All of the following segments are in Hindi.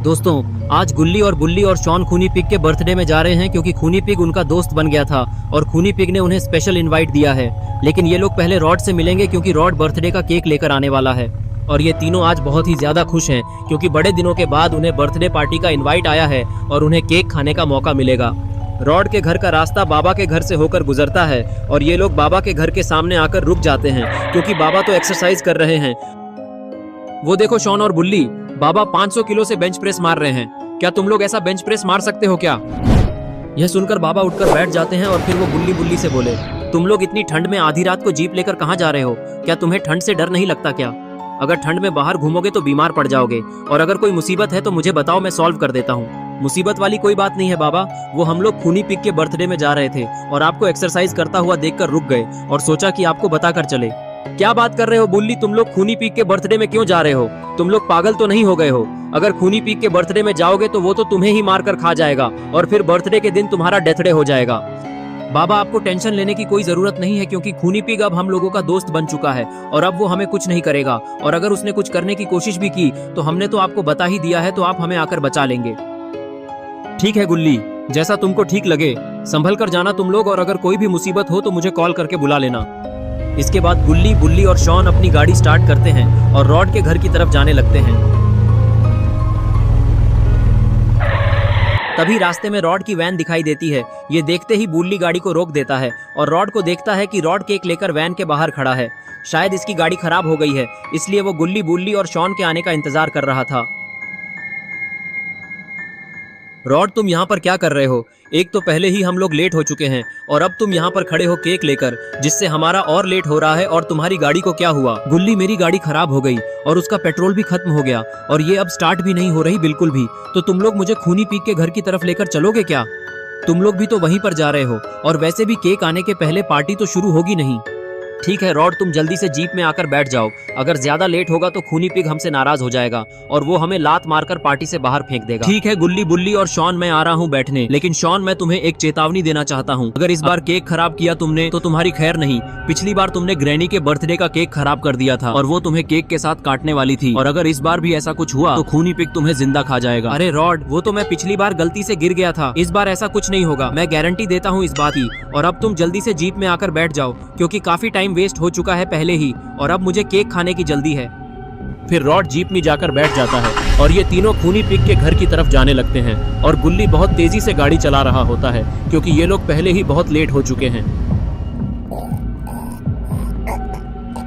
दोस्तों, आज गुल्ली और बुल्ली और शॉन खूनी पिग के बर्थडे में जा रहे हैं क्योंकि खूनी पिग उनका दोस्त बन गया था और खूनी पिग ने उन्हें स्पेशल इनवाइट दिया है। लेकिन ये लोग पहले रॉड से मिलेंगे क्योंकि रॉड बर्थडे का केक लेकर आने वाला है। और ये तीनों आज बहुत ही ज्यादा खुश हैं क्योंकि बड़े दिनों के बाद उन्हें बर्थडे पार्टी का इनवाइट आया है और उन्हें केक खाने का मौका मिलेगा। रॉड के घर का रास्ता बाबा के घर से होकर गुजरता है और ये लोग बाबा के घर के सामने आकर रुक जाते हैं क्योंकि बाबा तो एक्सरसाइज कर रहे हैं। वो देखो शॉन और बुल्ली, बाबा 500 किलो से बेंच प्रेस मार रहे हैं। क्या तुम लोग ऐसा बेंच प्रेस मार सकते हो क्या? यह सुनकर बाबा उठकर बैठ जाते हैं और फिर वो बुल्ली बुल्ली से बोले, तुम लोग इतनी ठंड में आधी रात को जीप लेकर कहाँ जा रहे हो? क्या तुम्हें ठंड से डर नहीं लगता क्या? अगर ठंड में बाहर घूमोगे तो बीमार पड़ जाओगे और अगर कोई मुसीबत है तो मुझे बताओ, मैं सॉल्व कर देता हूँ। मुसीबत वाली कोई बात नहीं है बाबा, वो हम लोग खूनी पिग के बर्थडे में जा रहे थे और आपको एक्सरसाइज करता हुआ देखकर रुक गए और सोचा कि आपको बताकर चले। क्या बात कर रहे हो बुल्ली, तुम लोग खूनी पिग के बर्थडे में क्यों जा रहे हो? तुम लोग पागल तो नहीं हो गए हो? अगर खूनी पिग के बर्थडे में जाओगे तो वो तो तुम्हें ही मारकर खा जाएगा और फिर बर्थडे के दिन तुम्हारा डेथ डे हो जाएगा। बाबा, आपको टेंशन लेने की कोई जरूरत नहीं है क्योंकि खूनी पिग अब हम लोगों का दोस्त बन चुका है और अब वो हमें कुछ नहीं करेगा और अगर उसने कुछ करने की कोशिश भी की तो हमने तो आपको बता ही दिया है, तो आप हमें आकर बचा लेंगे। ठीक है गुल्ली, जैसा तुमको ठीक लगे। संभल कर जाना तुम लोग और अगर कोई भी मुसीबत हो तो मुझे कॉल करके बुला लेना। इसके बाद गुल्ली, बुल्ली और शॉन अपनी गाड़ी स्टार्ट करते हैं और रॉड के घर की तरफ जाने लगते हैं। तभी रास्ते में रॉड की वैन दिखाई देती है। ये देखते ही बुल्ली गाड़ी को रोक देता है और रॉड को देखता है कि रॉड केक लेकर वैन के बाहर खड़ा है। शायद इसकी गाड़ी खराब हो गई है, इसलिए वो गुल्ली, बुल्ली और शॉन के आने का इंतजार कर रहा था। रॉड, तुम यहाँ पर क्या कर रहे हो? एक तो पहले ही हम लोग लेट हो चुके हैं और अब तुम यहाँ पर खड़े हो केक लेकर, जिससे हमारा और लेट हो रहा है। और तुम्हारी गाड़ी को क्या हुआ? गुल्ली, मेरी गाड़ी खराब हो गई और उसका पेट्रोल भी खत्म हो गया और ये अब स्टार्ट भी नहीं हो रही बिल्कुल भी। तो तुम लोग मुझे खूनी पिग के घर की तरफ लेकर चलोगे क्या? तुम लोग भी तो वहीं पर जा रहे हो और वैसे भी केक आने के पहले पार्टी तो शुरू होगी नहीं। ठीक है रॉड, तुम जल्दी से जीप में आकर बैठ जाओ। अगर ज्यादा लेट होगा तो खूनी पिग हमसे नाराज हो जाएगा और वो हमें लात मारकर पार्टी से बाहर फेंक देगा। ठीक है गुल्ली, बुल्ली और शॉन, मैं आ रहा हूँ बैठने। लेकिन शॉन, मैं तुम्हें एक चेतावनी देना चाहता हूँ। अगर इस बार केक खराब किया तुमने तो तुम्हारी खैर नहीं। पिछली बार तुमने ग्रैनी के बर्थडे का केक खराब कर दिया था और वो तुम्हें केक के साथ काटने वाली थी। और अगर इस बार भी ऐसा कुछ हुआ तो खूनी पिग तुम्हें जिंदा खा जाएगा। अरे रॉड, वो तो मैं पिछली बार गलती से गिर गया था, इस बार ऐसा कुछ नहीं होगा, मैं गारंटी देता हूँ इस बात की। और अब तुम जल्दी से जीप में आकर बैठ जाओ क्योंकि काफी टाइम वेस्ट हो चुका है पहले ही और अब मुझे केक खाने की जल्दी है। फिर रॉड जीप में जाकर बैठ जाता है और ये तीनों खूनी पिग के घर की तरफ जाने लगते हैं और गुल्ली बहुत तेजी से गाड़ी चला रहा होता है क्योंकि ये लोग पहले ही बहुत लेट हो चुके हैं।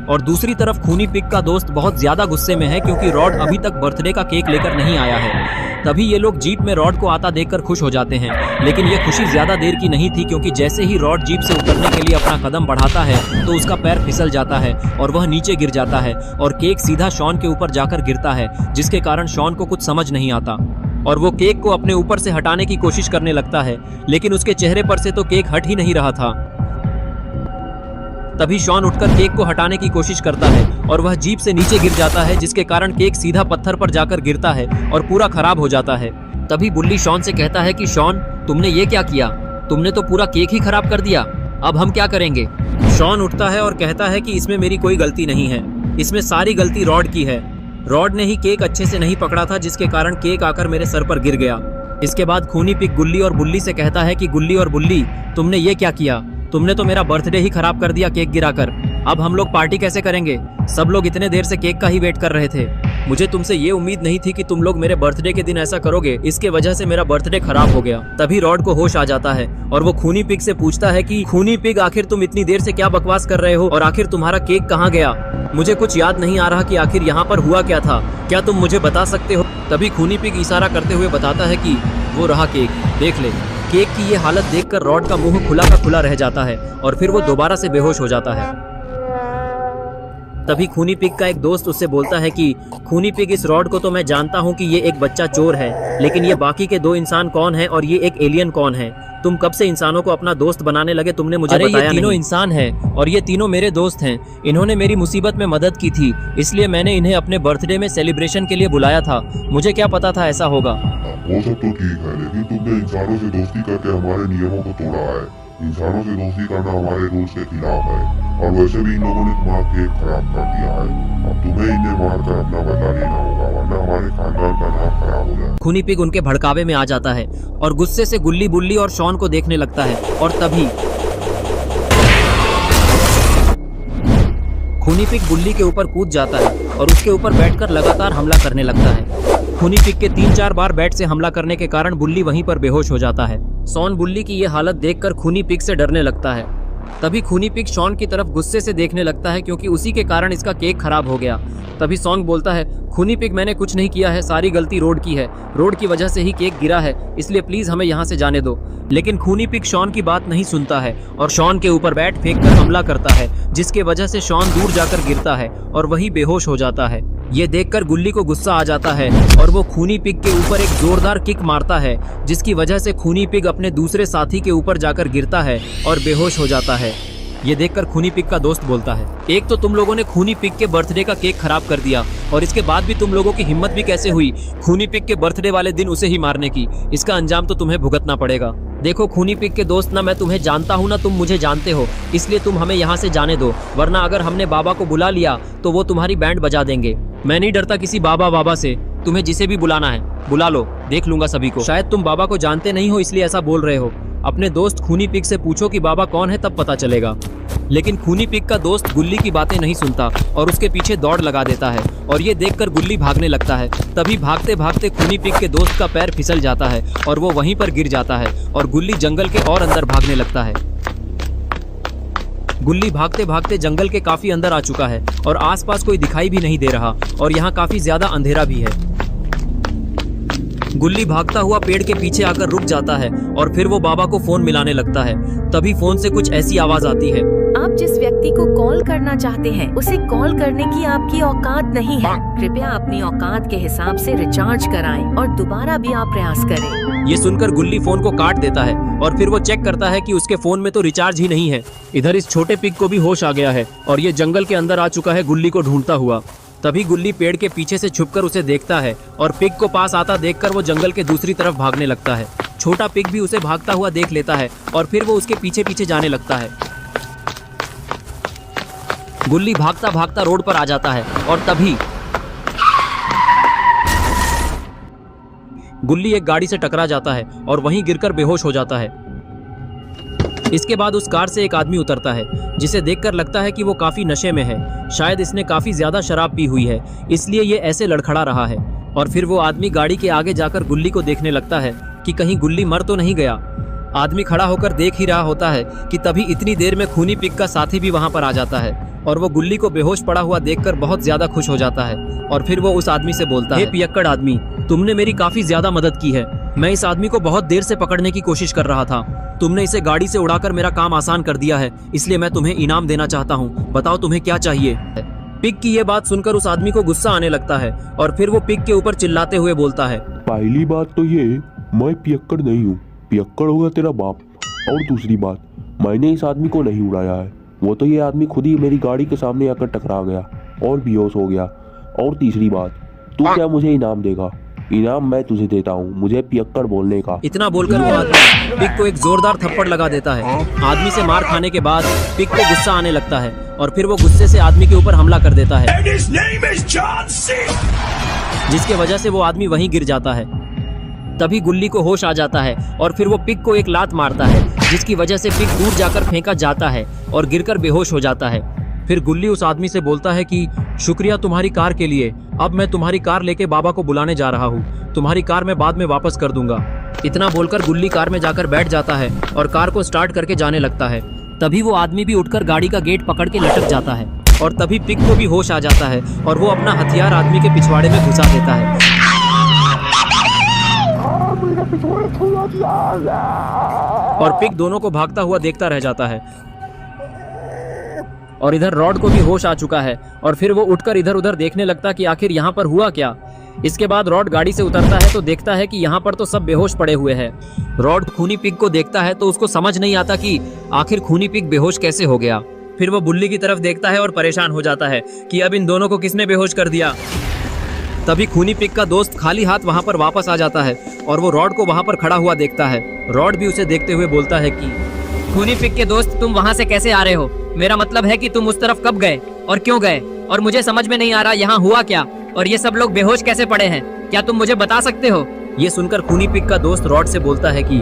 और दूसरी तरफ खूनी पिग का दोस्त बहुत ज्यादा गुस्से में है क्योंकि रॉड अभी तक बर्थडे का केक लेकर नहीं आया है। तभी ये लोग जीप में रॉड को आता देखकर खुश हो जाते हैं, लेकिन ये खुशी ज्यादा देर की नहीं थी क्योंकि जैसे ही रॉड जीप से उतरने के लिए अपना कदम बढ़ाता है तो उसका पैर फिसल जाता है और वह नीचे गिर जाता है और केक सीधा शॉन के ऊपर जाकर गिरता है, जिसके कारण शॉन को कुछ समझ नहीं आता और वो केक को अपने ऊपर से हटाने की कोशिश करने लगता है, लेकिन उसके चेहरे पर से तो केक हट ही नहीं रहा था। तभी शॉन उठकर केक को हटाने की कोशिश करता है और वह जीप से नीचे गिर जाता है, जिसके कारण केक सीधा पत्थर पर जाकर गिरता है और पूरा खराब हो जाता है। तभी बुल्ली शॉन से कहता है कि शॉन, तुमने ये क्या किया? तुमने तो पूरा केक ही खराब कर दिया, अब हम क्या करेंगे? शॉन उठता है और कहता है कि इसमें मेरी कोई गलती नहीं है, इसमें सारी गलती रॉड की है। रॉड ने ही केक अच्छे से नहीं पकड़ा था, जिसके कारण केक आकर मेरे सर पर गिर गया। इसके बाद खूनी पिग गुल्ली और बुल्ली से कहता है कि गुल्ली और बुल्ली, तुमने ये क्या किया? तुमने तो मेरा बर्थडे ही खराब कर दिया केक गिराकर। अब हम लोग पार्टी कैसे करेंगे? सब लोग इतने देर से केक का ही वेट कर रहे थे। मुझे तुमसे ये उम्मीद नहीं थी कि तुम लोग मेरे बर्थडे के दिन ऐसा करोगे, इसके वजह से मेरा बर्थडे खराब हो गया। तभी रॉड को होश आ जाता है और वो खूनी पिग से पूछता है कि खूनी पिग, आखिर तुम इतनी देर से क्या बकवास कर रहे हो और आखिर तुम्हारा केक कहाँ गया? मुझे कुछ याद नहीं आ रहा कि आखिर यहाँ पर हुआ क्या था, क्या तुम मुझे बता सकते हो? तभी खूनी पिग इशारा करते हुए बताता है कि वो रहा केक, देख ले। केक की ये हालत देखकर रॉड का मुंह खुला का खुला रह जाता है और फिर वो दोबारा से बेहोश हो जाता है। तभी खूनी पिग का एक दोस्त उससे बोलता है कि खूनी पिग, इस रॉड को तो मैं जानता हूँ कि ये एक बच्चा चोर है, लेकिन ये बाकी के दो इंसान कौन है और ये एक एलियन कौन है? तुम कब से इंसानों को अपना दोस्त बनाने लगे, तुमने मुझे बताया नहीं। ये तीनों इंसान हैं और ये तीनों मेरे दोस्त हैं। इन्होंने मेरी मुसीबत में मदद की थी, इसलिए मैंने इन्हें अपने बर्थडे में सेलिब्रेशन के लिए बुलाया था। मुझे क्या पता था ऐसा होगा। वो सब तो ठीक है, लेकिन तुमने इंसानों से दोस्ती करके हमारे नियमों को तोड़ा है। इंसानों से दोस्ती करना हमारे रूल्स के खिलाफ है, और वैसे भी इन लोगों ने तुम्हारा केक खराब कर दिया है। अब तुम्हें इन्हें मारकर अपना बदला लेना होगा, वरना हमारे खानदान का नाम खराब हो जाए। खूनी पिग उनके भड़कावे में आ जाता है और गुस्से से गुल्ली, बुल्ली और शॉन को देखने लगता है। और तभी खूनी पिग बुल्ली के ऊपर कूद जाता है और उसके ऊपर बैठकर लगातार हमला करने लगता है। खूनी पिग के 3-4 बार बैट से हमला करने के कारण बुल्ली वहीं पर बेहोश हो जाता है। शॉन बुल्ली की ये हालत देखकर खूनी पिग से डरने लगता है। तभी खूनी पिग शॉन की तरफ गुस्से से देखने लगता है, क्योंकि उसी के कारण इसका केक खराब हो गया। तभी शॉन बोलता है, खूनी पिग मैंने कुछ नहीं किया है, सारी गलती रोड की है, रोड की वजह से ही केक गिरा है, इसलिए प्लीज हमें यहाँ से जाने दो। लेकिन खूनी पिग शॉन की बात नहीं सुनता है और शॉन के ऊपर बैट फेंक कर हमला करता है, जिसके वजह से शॉन दूर जाकर गिरता है और वही बेहोश हो जाता है। ये देखकर गुल्ली को गुस्सा आ जाता है और वो खूनी पिग के ऊपर एक जोरदार किक मारता है, जिसकी वजह से खूनी पिग अपने दूसरे साथी के ऊपर जाकर गिरता है और बेहोश हो जाता है। ये देखकर खूनी पिग का दोस्त बोलता है, एक तो तुम लोगों ने खूनी पिग के बर्थडे का केक खराब कर दिया, और इसके बाद भी तुम लोगों की हिम्मत भी कैसे हुई खूनी पिग के बर्थडे वाले दिन उसे ही मारने की। इसका अंजाम तो तुम्हें भुगतना पड़ेगा। देखो खूनी पिग के दोस्त, ना मैं तुम्हें जानता हूँ ना तुम मुझे जानते हो, इसलिए तुम हमें यहाँ से जाने दो, वरना अगर हमने बाबा को बुला लिया तो वो तुम्हारी बैंड बजा देंगे। मैं नहीं डरता किसी बाबा से, तुम्हें जिसे भी बुलाना है बुला लो, देख लूंगा सभी को। शायद तुम बाबा को जानते नहीं हो इसलिए ऐसा बोल रहे हो। अपने दोस्त खूनी पिग से पूछो कि बाबा कौन है, तब पता चलेगा। लेकिन खूनी पिग का दोस्त गुल्ली की बातें नहीं सुनता और उसके पीछे दौड़ लगा देता है, और ये देखकर गुल्ली भागने लगता है। तभी भागते भागते खूनी पिग के दोस्त का पैर फिसल जाता है और वो वहीं पर गिर जाता है और गुल्ली जंगल के और अंदर भागने लगता है। गुल्ली भागते भागते जंगल के काफी अंदर आ चुका है और आसपास कोई दिखाई भी नहीं दे रहा, और यहाँ काफी ज्यादा अंधेरा भी है। गुल्ली भागता हुआ पेड़ के पीछे आकर रुक जाता है और फिर वो बाबा को फोन मिलाने लगता है। तभी फोन से कुछ ऐसी आवाज आती है, आप जिस व्यक्ति को कॉल करना चाहते हैं उसे कॉल करने की आपकी औकात नहीं है। कृपया अपनी औकात के हिसाब से रिचार्ज कराएं और दोबारा भी आप प्रयास करें। ये सुनकर गुल्ली फोन को काट देता है और फिर वो चेक करता है कि उसके फोन में तो रिचार्ज ही नहीं है। इधर इस छोटे पिग को भी होश आ गया है और ये जंगल के अंदर आ चुका है गुल्ली को ढूंढता हुआ। तभी गुल्ली पेड़ के पीछे से छुपकर उसे देखता है और पिग को पास आता देखकर वो जंगल के दूसरी तरफ भागने लगता है। छोटा पिग भी उसे भागता हुआ देख लेता है और फिर वो उसके पीछे पीछे जाने लगता है। गुल्ली भागता भागता रोड पर आ जाता है और तभी गुल्ली एक गाड़ी से टकरा जाता है और वहीं गिरकर बेहोश हो जाता है। इसके बाद उस कार से एक आदमी उतरता है, जिसे देखकर लगता है कि वो काफी नशे में है। शायद इसने काफी ज्यादा शराब पी हुई है, इसलिए ये ऐसे लड़खड़ा रहा है। और फिर वो आदमी गाड़ी के आगे जाकर गुल्ली को देखने लगता है कि कहीं गुल्ली मर तो नहीं गया। आदमी खड़ा होकर देख ही रहा होता है कि तभी इतनी देर में खूनी पिग का साथी भी वहां पर आ जाता है और वो गुल्ली को बेहोश पड़ा हुआ देखकर बहुत ज्यादा खुश हो जाता है। और फिर वो उस आदमी से बोलता है, हे पियक्कड़ आदमी, तुमने मेरी काफी ज्यादा मदद की है। मैं इस आदमी को बहुत देर से पकड़ने की कोशिश कर रहा था। तुमने इसे गाड़ी से उड़ाकर मेरा काम आसान कर दिया है, इसलिए मैं तुम्हें इनाम देना चाहता हूँ। बताओ तुम्हें क्या चाहिए। पिग की ये बात सुनकर उस आदमी को गुस्सा आने लगता है और फिर वो पिग के ऊपर चिल्लाते हुए बोलता है, पहली बात तो ये, मैं पियक्कड़ नहीं हूँ, पियक्कड़ होगा तेरा बाप। और दूसरी बात, मैंने इस आदमी को नहीं उड़ाया है, वो तो ये आदमी खुद ही मेरी गाड़ी के सामने आकर टकरा गया और बेहोश हो गया। और तीसरी बात, तू क्या मुझे इनाम देगा? इनाम मैं तुझे देता हूँ, मुझे पियक्कड़ बोलने का। इतना बोलकर वो आदमी पिग को एक जोरदार थप्पड़ लगा देता है। आदमी से मार खाने के बाद पिग को गुस्सा आने लगता है और फिर वो गुस्से से आदमी के ऊपर हमला कर देता है, जिसके वजह से वो आदमी वहीं गिर जाता है। तभी गुल्ली को होश आ जाता है और फिर वो पिग को एक लात मारता है, जिसकी वजह से पिग दूर जाकर फेंका जाता है और गिरकर बेहोश हो जाता है। फिर गुल्ली उस आदमी से बोलता है कि शुक्रिया तुम्हारी कार के लिए, अब मैं तुम्हारी कार लेके बाबा को बुलाने जा रहा हूँ, तुम्हारी कार मैं बाद में वापस कर दूंगा। इतना बोलकर गुल्ली कार में जाकर बैठ जाता है और कार को स्टार्ट करके जाने लगता है। तभी वो आदमी भी उठकर गाड़ी का गेट पकड़ के लटक जाता है और तभी पिग को भी होश आ जाता है और वो अपना हथियार आदमी के पिछवाड़े में घुसा देता है। और पिग दोनों को भागता हुआ देखता रह जाता है। और इधर रॉड को भी होश आ चुका है और फिर वो उठकर इधर उधर देखने लगता कि आखिर यहाँ पर हुआ क्या। इसके बाद रॉड गाड़ी से उतरता है तो देखता है कि यहाँ पर तो सब बेहोश पड़े हुए हैं। रॉड खूनी पिग को देखता है तो उसको समझ नहीं आता कि आखिर खूनी पिग बेहोश कैसे हो गया। फिर वो बुल्ली की तरफ देखता है और परेशान हो जाता है कि अब इन दोनों को किसने बेहोश कर दिया। तभी खूनी पिग का दोस्त खाली हाथ वहां पर वापस आ जाता है और वो रॉड को वहां पर खड़ा हुआ देखता है। रॉड भी उसे देखते हुए बोलता है कि खूनी पिग के दोस्त, तुम वहाँ से कैसे आ रहे हो? मेरा मतलब है कि तुम उस तरफ कब गए और क्यों गए? और मुझे समझ में नहीं आ रहा यहाँ हुआ क्या, और ये सब लोग बेहोश कैसे पड़े हैं? क्या तुम मुझे बता सकते हो? ये सुनकर खूनी पिग का दोस्त रॉड से बोलता है कि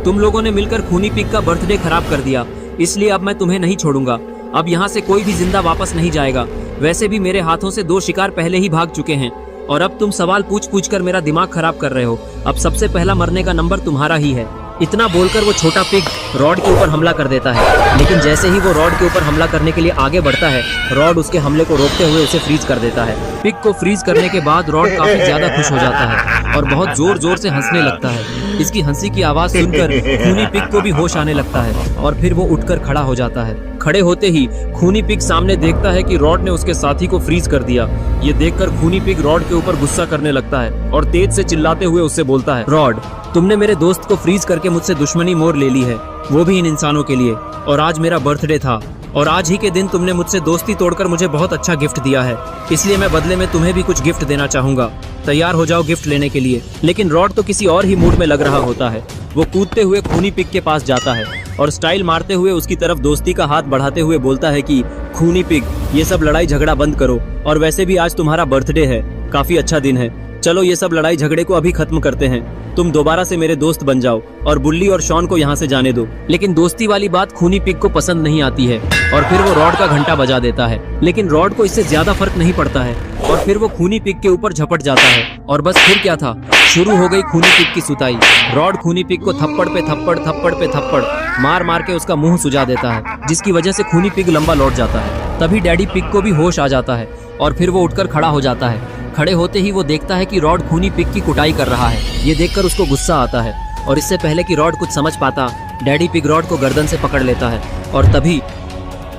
तुम लोगों ने मिलकर खूनी पिग का बर्थडे खराब कर दिया, इसलिए अब मैं तुम्हें नहीं छोड़ूंगा। अब यहाँ से कोई भी जिंदा वापस नहीं जाएगा। वैसे भी मेरे हाथों से 2 शिकार पहले ही भाग चुके हैं, और अब तुम सवाल पूछ पूछ कर मेरा दिमाग खराब कर रहे हो। अब सबसे पहला मरने का नंबर तुम्हारा ही है। इतना बोलकर वो छोटा पिग रॉड के ऊपर हमला कर देता है, लेकिन जैसे ही वो रॉड के ऊपर हमला करने के लिए आगे बढ़ता है, रॉड उसके हमले को रोकते हुए उसे फ्रीज कर देता है। पिग को फ्रीज करने के बाद रॉड काफी ज्यादा खुश हो जाता है और बहुत जोर जोर से हंसने लगता है। इसकी हंसी की आवाज सुनकर खूनी पिग को भी होश आने लगता है और फिर वो उठकर खड़ा हो जाता है। खड़े होते ही खूनी पिग सामने देखता है कि रॉड ने उसके साथी को फ्रीज कर दिया। ये देखकर खूनी पिग रॉड के ऊपर गुस्सा करने लगता है और तेज से चिल्लाते हुए उससे बोलता है, रॉड, तुमने मेरे दोस्त को फ्रीज करके मुझसे दुश्मनी मोड़ ले ली है, वो भी इन इंसानों के लिए। और आज मेरा बर्थडे था और आज ही के दिन तुमने मुझसे दोस्ती तोड़कर मुझे बहुत अच्छा गिफ्ट दिया है, इसलिए मैं बदले में तुम्हें भी कुछ गिफ्ट देना चाहूंगा। तैयार हो जाओ गिफ्ट लेने के लिए। लेकिन रॉड तो किसी और ही मूड में लग रहा होता है। वो कूदते हुए खूनी पिग के पास जाता है और स्टाइल मारते हुए उसकी तरफ दोस्ती का हाथ बढ़ाते हुए बोलता है कि खूनी पिग, ये सब लड़ाई झगड़ा बंद करो, और वैसे भी आज तुम्हारा बर्थडे है, काफी अच्छा दिन है। चलो ये सब लड़ाई झगड़े को अभी खत्म करते हैं। तुम दोबारा से मेरे दोस्त बन जाओ और बुल्ली और शॉन को यहाँ से जाने दो। लेकिन दोस्ती वाली बात खूनी पिग को पसंद नहीं आती है और फिर वो रॉड का घंटा बजा देता है। लेकिन रॉड को इससे ज्यादा फर्क नहीं पड़ता है और फिर वो खूनी पिग के ऊपर झपट जाता है। और बस फिर क्या था, शुरू हो गई खूनी पिग की सुताई। रॉड खूनी पिग को थप्पड़ पे थप्पड़ मार मार के उसका मुंह सुजा देता है, जिसकी वजह से खूनी पिग लंबा लौट जाता है। तभी डैडी पिग को भी होश आ जाता है और फिर वो उठकर खड़ा हो जाता है। खड़े होते ही वो देखता है कि रॉड खूनी पिग की कुटाई कर रहा है। ये देखकर उसको गुस्सा आता है और इससे पहले कि रॉड कुछ समझ पाता, डैडी पिग रॉड को गर्दन से पकड़ लेता है और तभी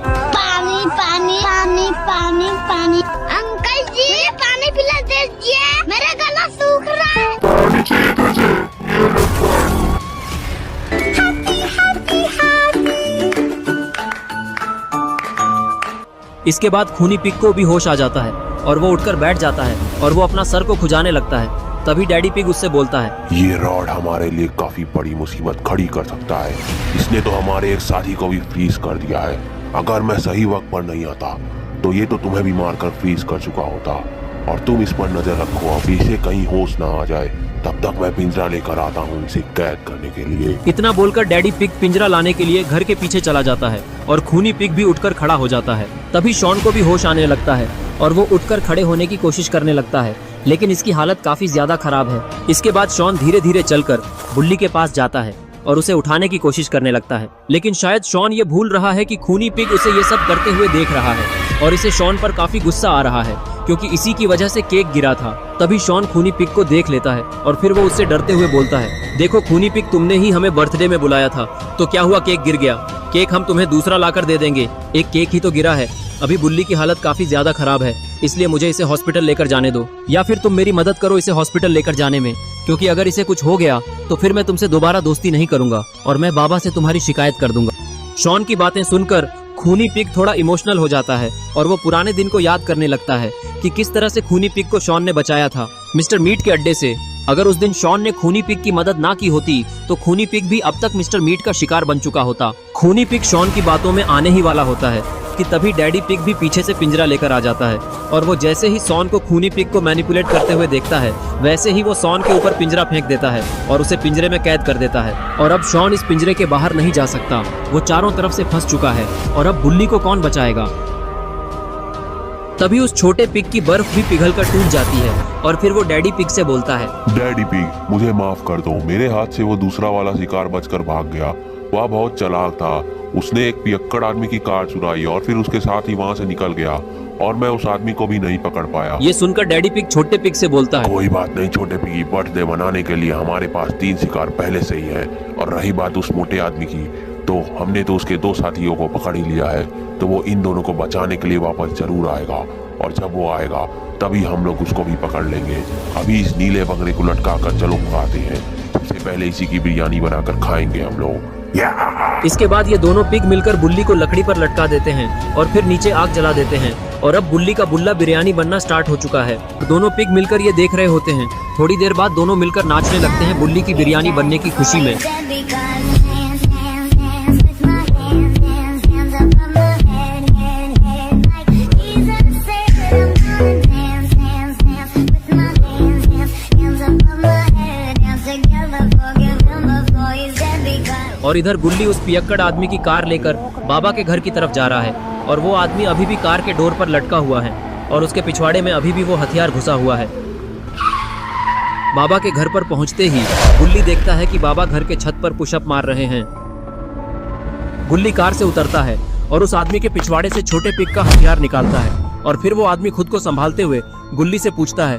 पानी पानी पानी पानी पानी अंकल जी पानी पिला दीजिए, मेरा गला सूख रहा है। पानी चाहिए तुझे? ये लो पानी। इसके बाद खूनी पिग को भी होश आ जाता है और वो उठकर बैठ जाता है और वो अपना सर को खुजाने लगता है। तभी डैडी पिग उससे बोलता है, ये रॉड हमारे लिए काफी बड़ी मुसीबत खड़ी कर सकता है। इसने तो हमारे एक साथी को भी फ्रीज कर दिया है। अगर मैं सही वक्त पर नहीं आता तो ये तो तुम्हें भी मारकर फ्रीज कर चुका होता। और तुम इस पर नजर रखो, अभी इसे कहीं होश ना आ जाए, तब तक मैं पिंजरा लेकर आता हूँ इसे कैद करने के लिए। इतना बोलकर डैडी पिग पिंजरा लाने के लिए घर के पीछे चला जाता है और खूनी पिग भी उठकर खड़ा हो जाता है। तभी शॉन को भी होश आने लगता है और वो उठकर खड़े होने की कोशिश करने लगता है, लेकिन इसकी हालत काफी ज्यादा खराब है। इसके बाद शॉन धीरे धीरे चलकर बुल्ली के पास जाता है और उसे उठाने की कोशिश करने लगता है। लेकिन शायद शॉन ये भूल रहा है कि खूनी पिग उसे ये सब करते हुए देख रहा है और इसे शॉन पर काफी गुस्सा आ रहा है, क्योंकि इसी की वजह से केक गिरा था। तभी शॉन खूनी पिग को देख लेता है और फिर वो उससे डरते हुए बोलता है, देखो खूनी पिग, तुमने ही हमें बर्थडे में बुलाया था, तो क्या हुआ, केक गिर गया। केक हम तुम्हें दूसरा लाकर दे देंगे, एक केक ही तो गिरा है। अभी बुल्ली की हालत काफी ज्यादा खराब है, इसलिए मुझे इसे हॉस्पिटल लेकर जाने दो, या फिर तुम मेरी मदद करो इसे हॉस्पिटल लेकर जाने में, क्योंकि अगर इसे कुछ हो गया तो फिर मैं तुमसे दोबारा दोस्ती नहीं करूंगा और मैं बाबा से तुम्हारी शिकायत कर दूंगा। शॉन की बातें सुनकर खूनी पिग थोड़ा इमोशनल हो जाता है और वो पुराने दिन को याद करने लगता है कि किस तरह से खूनी पिग को शॉन ने बचाया था मिस्टर मीट के अड्डे से। अगर उस दिन शॉन ने खूनी पिग की मदद ना की होती तो खूनी पिग भी अब तक मिस्टर मीट का शिकार बन चुका होता। खूनी पिग शॉन की बातों में आने ही वाला होता है कि तभी डैडी पिग भी पीछे से पिंजरा लेकर आ जाता है और वो जैसे ही शॉन को खूनी पिग को मैनिपुलेट करते हुए देखता है, वैसे ही वो शॉन के ऊपर पिंजरा फेंक देता है और उसे पिंजरे में कैद कर देता है। और अब शॉन इस पिंजरे के बाहर नहीं जा सकता, वो चारों तरफ से फंस चुका है और अब बुल्ली को कौन बचाएगा। तभी उस छोटे पिग की बर्फ भी पिघलकर टूट जाती है और फिर वो डैडी पिग से बोलता है, डैडी पिग, मुझे माफ कर दो, मेरे हाथ से वो दूसरा वाला शिकार बचकर भाग गया। वह बहुत चालाक था, उसने एक पियक्कड़ आदमी की कार चुराई और फिर उसके साथ ही वहाँ से निकल गया और मैं उस आदमी को भी नहीं पकड़ पाया। ये सुनकर डैडी पिग छोटे पिग से बोलता है, कोई बात नहीं छोटे पिगी, बर्थडे मनाने के लिए हमारे पास 3 शिकार पहले से ही है। और रही बात उस मोटे आदमी की, तो हमने तो उसके 2 साथियों को पकड़ ही लिया है, तो वो इन दोनों को बचाने के लिए वापस जरूर आएगा और जब वो आएगा तभी हम लोग उसको भी पकड़ लेंगे। अभी इस नीले बकरे को लटका कर चलो खाते हैं, सबसे पहले इसी की बिरयानी बनाकर खाएंगे हम लोग। इसके बाद ये दोनों पिग मिलकर बुल्ली को लकड़ी पर लटका देते हैं और फिर नीचे आग जला देते हैं और अब बुल्ली का बुल्ला बिरयानी बनना स्टार्ट हो चुका है। दोनों पिग मिलकर ये देख रहे होते हैं। थोड़ी देर बाद दोनों मिलकर नाचने लगते हैं बुल्ली की बिरयानी बनने की खुशी में। और इधर गुल्ली उस पियक्कड़ आदमी की कार लेकर बाबा के घर की तरफ जा रहा है और वो आदमी अभी भी कार के डोर पर लटका हुआ है और उसके पिछवाड़े में अभी भी वो हथियार घुसा हुआ है। बाबा के घर पर पहुंचते ही गुल्ली देखता है कि बाबा घर के छत पर पुशअप मार रहे हैं। गुल्ली कार से उतरता है और उस आदमी के पिछवाड़े से छोटे पिक का हथियार निकालता है और फिर वो आदमी खुद को संभालते हुए गुल्ली से पूछता है,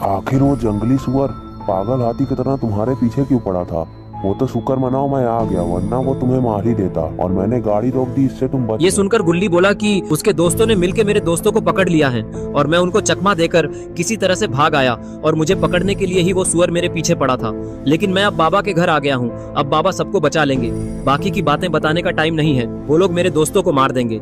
आखिर वो जंगली सुअर पागल हाथी की तरह तुम्हारे पीछे क्यों पड़ा था? वो तो शुक्र मनाओ मैं आ गया, वरना वो तुम्हें मार ही देता और मैंने गाड़ी रोक दी, इससे तुम बच ये गए। सुनकर गुल्ली बोला कि उसके दोस्तों ने मिलकर मेरे दोस्तों को पकड़ लिया है और मैं उनको चकमा देकर किसी तरह से भाग आया और मुझे पकड़ने के लिए ही वो सुअर मेरे पीछे पड़ा था। लेकिन मैं अब बाबा के घर आ गया हूँ, अब बाबा सबको बचा लेंगे। बाकी की बातें बताने का टाइम नहीं है, वो लोग मेरे दोस्तों को मार देंगे।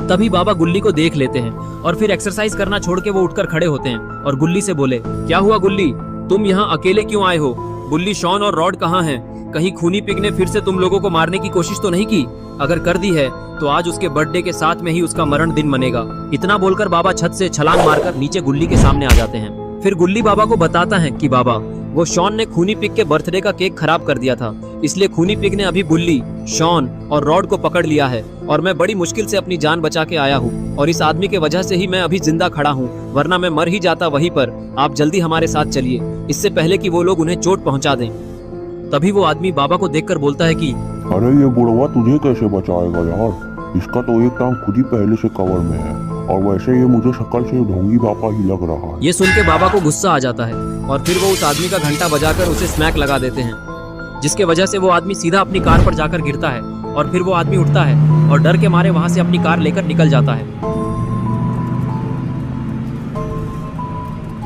तभी बाबा गुल्ली को देख लेते हैं और फिर एक्सरसाइज करना छोड़ के वो उठकर खड़े होते हैं और गुल्ली से बोले, क्या हुआ गुल्ली, तुम यहाँ अकेले क्यों आए हो? गुल्ली, शॉन और रॉड कहाँ हैं? कहीं खूनी पिग ने फिर से तुम लोगों को मारने की कोशिश तो नहीं की? अगर कर दी है तो आज उसके बर्थडे के साथ में ही उसका मरण दिन मनेगा। इतना बोलकर बाबा छत से छलांग मारकर नीचे गुल्ली के सामने आ जाते हैं। फिर गुल्ली बाबा को बताता है कि बाबा, वो शॉन ने खूनी पिग के बर्थडे का केक खराब कर दिया था, इसलिए खूनी पिग ने अभी गुल्ली, शॉन और रॉड को पकड़ लिया है और मैं बड़ी मुश्किल से अपनी जान बचा के आया हूँ और इस आदमी के वजह से ही मैं अभी जिंदा खड़ा हूँ, वरना मैं मर ही जाता वहीं पर। आप जल्दी हमारे साथ चलिए, इससे पहले कि वो लोग उन्हें चोट पहुँचा दें। तभी वो आदमी बाबा को देखकर बोलता है कि अरे ये बुढ़वा तुझे कैसे बचाएगा यार? इसका तो एक टांग खुद ही पहले से कवर में है और वैसे ये मुझे शक्ल से ढोंगी पापा ही लग रहा है। ये सुन के बाबा को गुस्सा आ जाता है और फिर वो उस आदमी का घंटा बजाकर उसे स्मैक लगा देते हैं, जिसके वजह से वो आदमी सीधा अपनी कार पर जाकर गिरता है और फिर वो आदमी उठता है और डर के मारे वहां से अपनी कार लेकर निकल जाता है।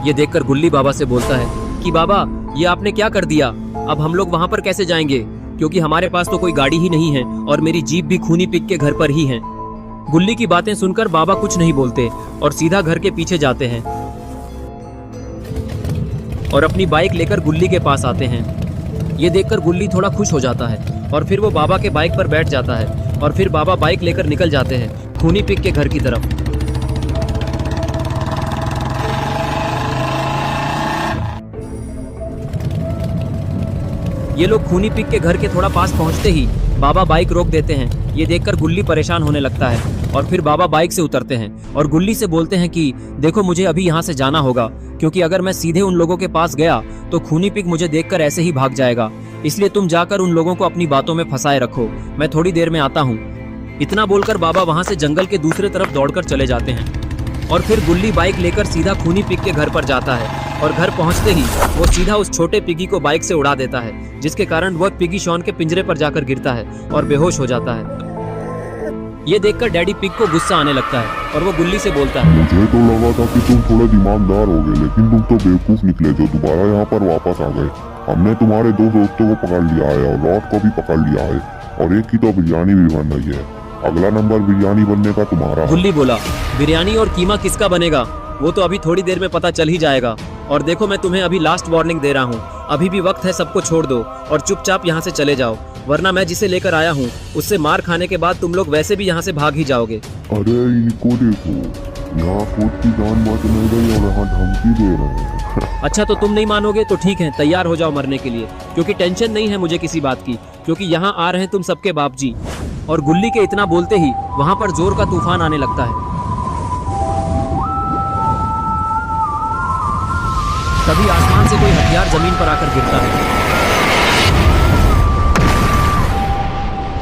ये देखकर गुल्ली बाबा से बोलता है कि बाबा, ये आपने क्या कर दिया? अब हम लोग वहां पर कैसे जाएंगे, क्योंकि हमारे पास तो कोई गाड़ी ही नहीं है और मेरी जीप भी खूनी पिग के घर पर ही है। गुल्ली की बातें सुनकर बाबा कुछ नहीं बोलते और सीधा घर के पीछे जाते हैं और अपनी बाइक लेकर गुल्ली के पास आते हैं। ये देखकर गुल्ली थोड़ा खुश हो जाता है और फिर वो बाबा के बाइक पर बैठ जाता है और फिर बाबा बाइक लेकर निकल जाते हैं खूनी पिग के घर की तरफ। ये लोग खूनी पिग के घर के थोड़ा पास पहुंचते ही बाबा बाइक रोक देते हैं। ये देखकर गुल्ली परेशान होने लगता है और फिर बाबा बाइक से उतरते हैं और गुल्ली से बोलते हैं कि देखो, मुझे अभी यहाँ से जाना होगा, क्योंकि अगर मैं सीधे उन लोगों के पास गया तो खूनी पिग मुझे देखकर ऐसे ही भाग जाएगा, इसलिए तुम जाकर उन लोगों को अपनी बातों में फंसाए रखो, मैं थोड़ी देर में आता हूँ। इतना बोलकर बाबा वहाँ से जंगल के दूसरे तरफ दौड़कर चले जाते हैं और फिर गुल्ली बाइक लेकर सीधा खूनी पिग के घर पर जाता है और घर पहुंचते ही वो सीधा उस छोटे पिगी को बाइक से उड़ा देता है, जिसके कारण वह पिगी शॉन के पिंजरे पर जाकर गिरता है और बेहोश हो जाता है। ये देखकर डैडी पिग को गुस्सा आने लगता है और वो गुल्ली से बोलता है, मुझे तो लगा था कि तुम थोड़े दिमागदार होगे, लेकिन तुम तो बेवकूफ निकले जो दोबारा यहाँ पर वापस आ गए। हमने तुम्हारे 2 दोस्तों को पकड़ लिया है और रॉड को भी पकड़ लिया है और एक की तो बिरयानी भी बन रही है। अगला नंबर बिरयानी बनने का तुम्हारा है। गुल्ली बोला, बिरयानी और कीमा किसका बनेगा वो तो अभी थोड़ी देर में पता चल ही जाएगा। और देखो, मैं तुम्हें अभी लास्ट वार्निंग दे रहा हूँ, अभी भी वक्त है, सबको छोड़ दो और चुपचाप यहाँ से चले जाओ, वरना मैं जिसे लेकर आया हूँ उससे मार खाने के बाद तुम लोग वैसे भी यहाँ से भाग ही जाओगे। अरे इनको देखो, यहाँ खुद की जान बच नहीं रही और यहाँ धमकी दे रहे हैं। अच्छा, तो तुम नहीं मानोगे तो ठीक है, तैयार हो जाओ मरने के लिए, क्योंकि टेंशन नहीं है मुझे किसी बात की, क्योंकि यहाँ आ रहे हैं तुम सबके बाप जी। और गुल्ली के इतना बोलते ही वहाँ पर जोर का तूफान आने लगता है। तभी आसमान से कोई हथियार जमीन पर आकर गिरता है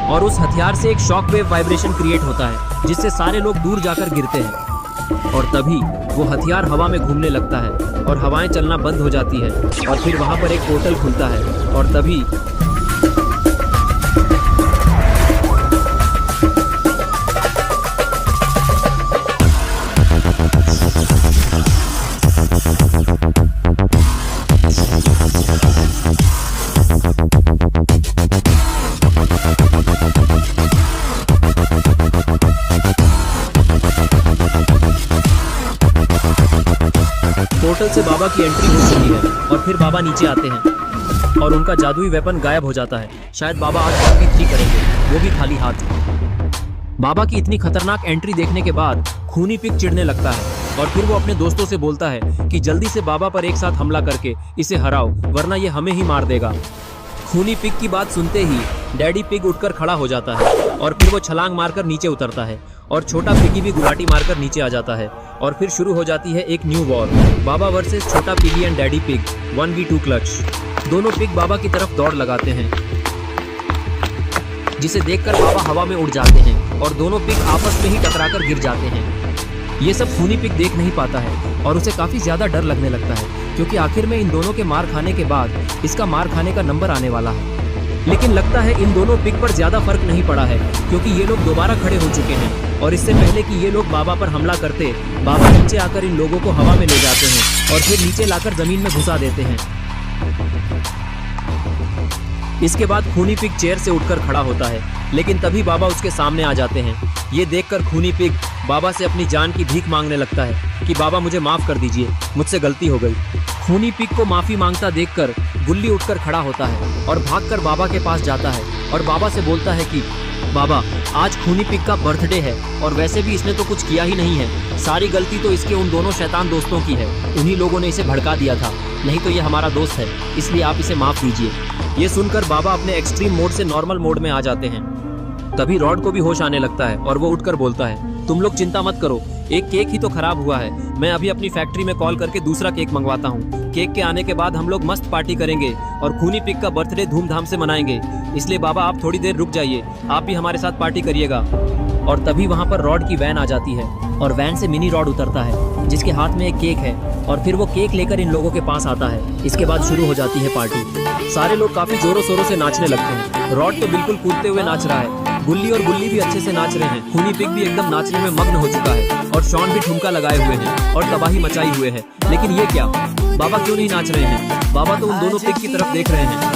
और उस हथियार से एक शॉक वेव वाइब्रेशन क्रिएट होता है, जिससे सारे लोग दूर जाकर गिरते हैं। और तभी वो हथियार हवा में घूमने लगता है और हवाएं चलना बंद हो जाती है और फिर वहां पर एक पोर्टल खुलता है और तभी पोर्टल से बाबा की एंट्री हो चुकी है और फिर बाबा नीचे आते हैं और उनका जादुई वेपन गायब हो जाता है। शायद बाबा आज काफी ठीक करेंगे, वो भी खाली हाथ। बाबा की इतनी खतरनाक एंट्री देखने के बाद खूनी पिग चिढ़ने लगता है और फिर वो अपने दोस्तों से बोलता है कि जल्दी से बाबा पर एक साथ हमला करके इसे हराओ, वरना ये हमें ही मार देगा। खूनी पिग की बात सुनते ही डैडी पिग उठकर खड़ा हो जाता है और फिर वो छलांग मारकर नीचे उतरता है और छोटा पिगी भी गुलाटी मारकर नीचे आ जाता है और फिर शुरू हो जाती है एक न्यू वॉर, बाबा वर्सेस छोटा piggy and daddy pig 1v2 clutch. दोनों पिग बाबा की तरफ दौड़ लगाते हैं, जिसे देखकर बाबा हवा में उड़ जाते हैं और दोनों पिग आपस में ही टकराकर गिर जाते हैं। ये सब खूनी पिग देख नहीं पाता है और उसे काफी ज्यादा डर लगने लगता है, क्योंकि आखिर में इन दोनों के मार खाने के बाद इसका मार खाने का नंबर आने वाला है। लेकिन लगता है इन दोनों पिग पर ज्यादा फर्क नहीं पड़ा है, क्योंकि ये लोग दोबारा खड़े हो चुके हैं और इससे पहले कि ये लोग बाबा पर हमला करते, बाबा नीचे आकर इन लोगों को हवा में ले जाते हैं और फिर नीचे लाकर जमीन में घुसा देते हैं। इसके बाद खूनी पिग चेयर से उठकर खड़ा होता है, लेकिन तभी बाबा उसके सामने आ जाते हैं। ये देखकर खूनी पिग बाबा से अपनी जान की भीख मांगने लगता है कि बाबा मुझे माफ कर दीजिए, मुझसे गलती हो गई। खूनी पिग को माफी मांगता देखकर गुल्ली उठकर खड़ा होता है और भागकर बाबा के पास जाता है और बाबा से बोलता है कि बाबा, आज खूनी पिग का बर्थडे है और वैसे भी इसने तो कुछ किया ही नहीं है, सारी गलती तो इसके उन दोनों शैतान दोस्तों की है, उन्हीं लोगों ने इसे भड़का दिया था, नहीं तो ये हमारा दोस्त है, इसलिए आप इसे माफ कीजिए। ये सुनकर बाबा अपने एक्सट्रीम मोड से नॉर्मल मोड में आ जाते हैं। तभी रॉड को भी होश आने लगता है और वो उठकर बोलता है, तुम लोग चिंता मत करो, एक केक ही तो खराब हुआ है, मैं अभी अपनी फैक्ट्री में कॉल करके दूसरा केक मंगवाता हूँ। केक के आने के बाद हम लोग मस्त पार्टी करेंगे और खूनी पिग का बर्थडे धूमधाम से मनाएंगे, इसलिए बाबा आप थोड़ी देर रुक जाइए, आप भी हमारे साथ पार्टी करिएगा। और तभी वहाँ पर रॉड की वैन आ जाती है और वैन से मिनी रॉड उतरता है, जिसके हाथ में एक केक है और फिर वो केक लेकर इन लोगों के पास आता है। इसके बाद शुरू हो जाती है पार्टी। सारे लोग काफी जोरों शोरों से नाचने लगते हैं। रॉड तो बिल्कुल कूदते हुए नाच रहा है, गुल्ली और गुल्ली भी अच्छे से नाच रहे हैं, खूनी पिग भी एकदम नाचने में मग्न हो चुका है और शॉन भी ठुमका लगाए हुए हैं और तबाही मचाई हुए है। लेकिन ये क्या, बाबा क्यों नहीं नाच रहे हैं? बाबा तो उन दोनों पिग की तरफ देख रहे हैं।